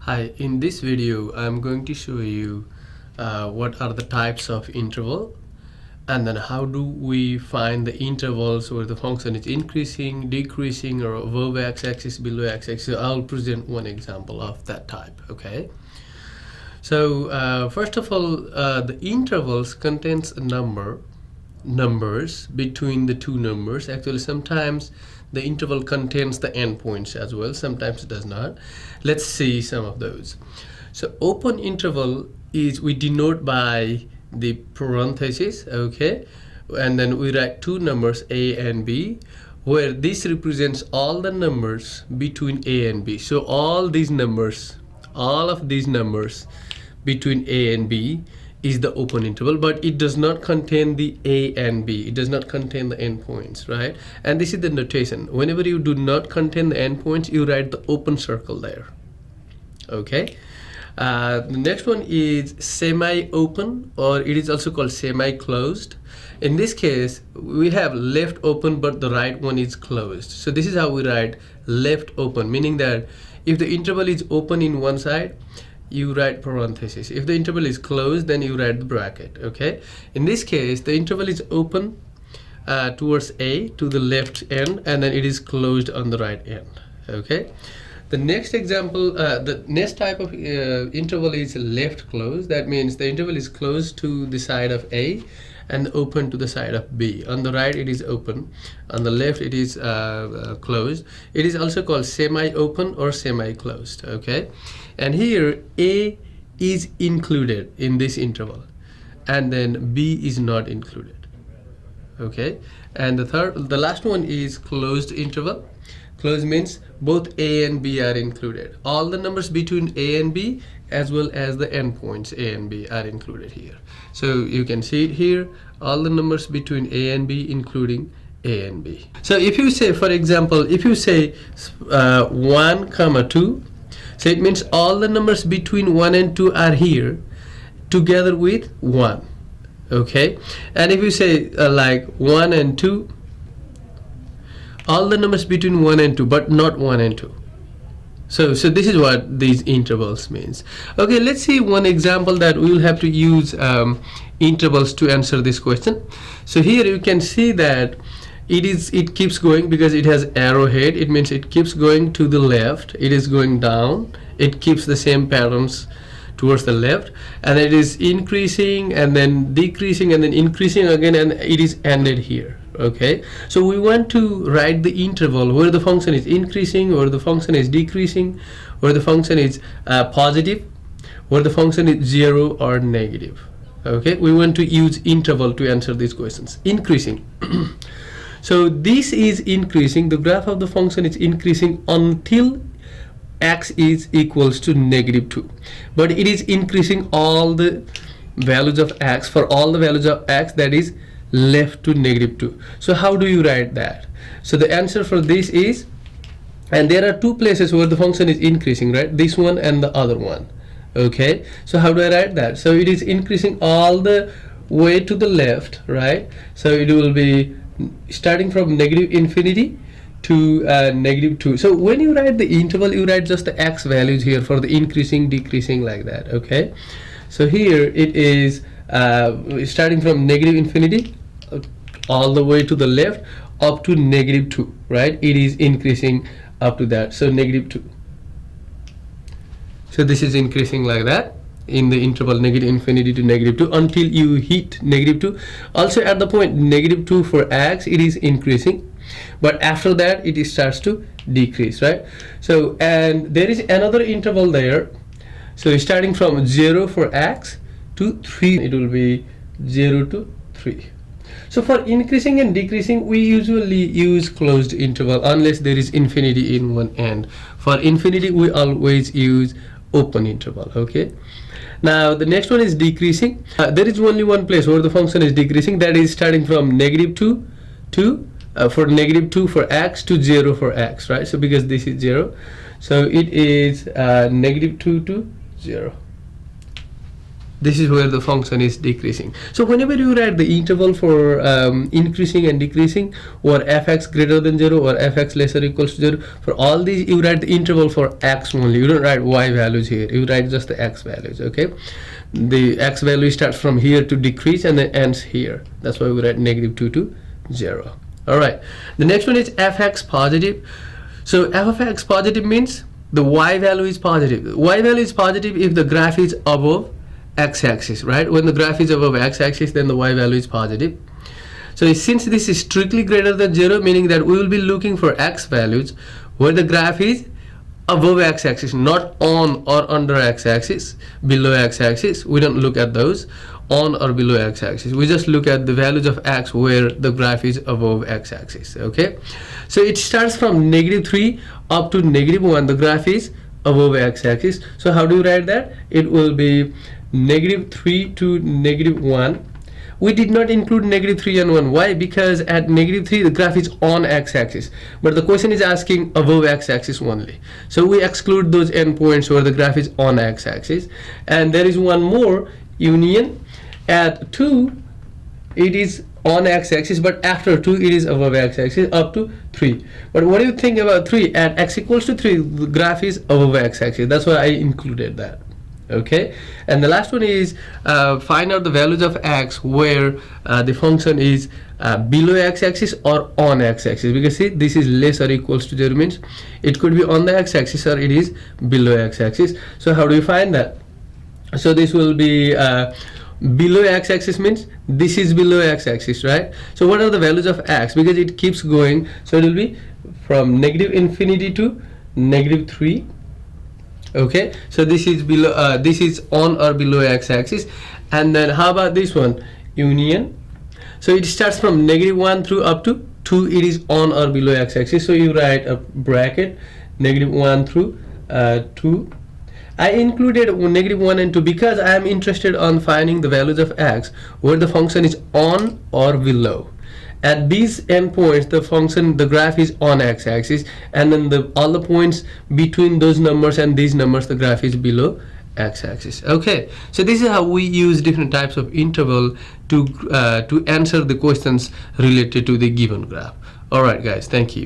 Hi, in this video I'm going to show you what are the types of interval, and then how do we find the intervals where the function is increasing, decreasing, or above x-axis, below x-axis. So I'll present one example of that type. Okay, so first of all, the intervals contains a numbers between the two numbers. Actually, sometimes the interval contains the endpoints as well, sometimes it does not. Let's see some of those. So open interval is we denote by the parenthesis, okay, and then we write two numbers a and b, where this represents all the numbers between a and b. So all these numbers, all of these numbers between a and b is the open interval, but it does not contain the a and b. It does not contain the endpoints, right? And this is the notation. Whenever you do not contain the endpoints, you write the open circle there. Okay. The next one is semi-open, or it is also called semi-closed. In this case, we have left open, but the right one is closed. So this is how we write left open, meaning that if the interval is open in one side, you write parenthesis. If the interval is closed, then you write the bracket. Okay. In this case, the interval is open towards a to the left end, and then it is closed on the right end. Okay. The next example, the next type of interval is left closed. That means the interval is closed to the side of a and open to the side of b. On the right it is open, on the left it is closed. It is also called semi-open or semi-closed. Okay, and here a is included in this interval, and then b is not included. Okay, and the last one is closed interval. Closed means both a and b are included. All the numbers between a and b, as well as the endpoints a and b, are included here. So you can see it here, all the numbers between a and b, including a and b. So if you say, for example, if you say 1 comma 2, so it means all the numbers between 1 and 2 are here together with 1. Okay, and if you say like 1 and 2, all the numbers between 1 and 2, but not 1 and 2. So this is what these intervals means. Okay, let's see one example that we will have to use intervals to answer this question. So here you can see that it keeps going because it has arrowhead. It means it keeps going to the left. It is going down. It keeps the same patterns towards the left, and it is increasing and then decreasing and then increasing again, and it is ended here. Okay, so we want to write the interval where the function is increasing, or the function is decreasing, or the function is positive, or the function is 0 or negative. Okay, we want to use interval to answer these questions. Increasing. So this is increasing. The graph of the function is increasing until x is equals to -2, but it is increasing all the values of x. For all the values of x, that is left to -2. So how do you write that? So the answer for this is, and there are two places where the function is increasing, right? This one and the other one. Okay, so how do I write that? So it is increasing all the way to the left, right? So it will be starting from -infinity to -2. So when you write the interval, you write just the x values here for the increasing, decreasing, like that. Okay, so here it is starting from -infinity all the way to the left up to -2, right? It is increasing up to that, so -2. So this is increasing like that in the interval -infinity to -2 until you hit -2. Also at the point -2 for x, it is increasing, but after that it starts to decrease, right? So, and there is another interval there. So starting from 0 for x to 3, it will be 0 to 3. So for increasing and decreasing, we usually use closed interval unless there is infinity in one end. For infinity, we always use open interval. Okay, now the next one is decreasing. There is only one place where the function is decreasing, that is starting from -2 to for -2 for x to 0 for x, right? So because this is 0, so it is -2 to 0. this is where the function is decreasing. So whenever you write the interval for increasing and decreasing, or fx greater than 0 or fx lesser or equals to 0, for all these you write the interval for x only. You don't write y values here, you write just the x values. Okay, the x value starts from here to decrease and then ends here. That's why we write -2 to 0. All right, the next one is fx positive. So f of x positive means the y value is positive. The y value is positive if the graph is above x-axis, right? When the graph is above x-axis, then the y value is positive. So since this is strictly greater than 0, meaning that we will be looking for x values where the graph is above x-axis, not on or under x-axis, below x-axis. We don't look at those on or below x-axis. We just look at the values of x where the graph is above x-axis. Okay, so it starts from -3 up to -1. The graph is above x-axis. So how do you write that? It will be -3 to -1. We did not include -3 and 1. Why? Because at -3 the graph is on x-axis, but the question is asking above x-axis only. So we exclude those endpoints where the graph is on x-axis. And there is one more union. At 2 it is on x-axis, but after 2 it is above x-axis up to 3. But what do you think about 3? At x equals to 3 the graph is above x-axis. That's why I included that. Okay, and the last one is find out the values of x where the function is below x-axis or on x-axis, because see, this is less or equals to 0 means it could be on the x-axis or it is below x-axis. So how do you find that? So this will be below x-axis means this is below x-axis, right? So what are the values of x? Because it keeps going, so it will be from -infinity to -3. Okay, so this is below this is on or below x-axis. And then how about this one, union? So it starts from -1 through up to 2. It is on or below x-axis. So you write a bracket -1 through 2. I included -1 and 2 because I am interested on finding the values of x where the function is on or below. At these endpoints, the graph is on x-axis, and then all the points between those numbers and these numbers, the graph is below x-axis. Okay, so this is how we use different types of interval to answer the questions related to the given graph. All right, guys, thank you.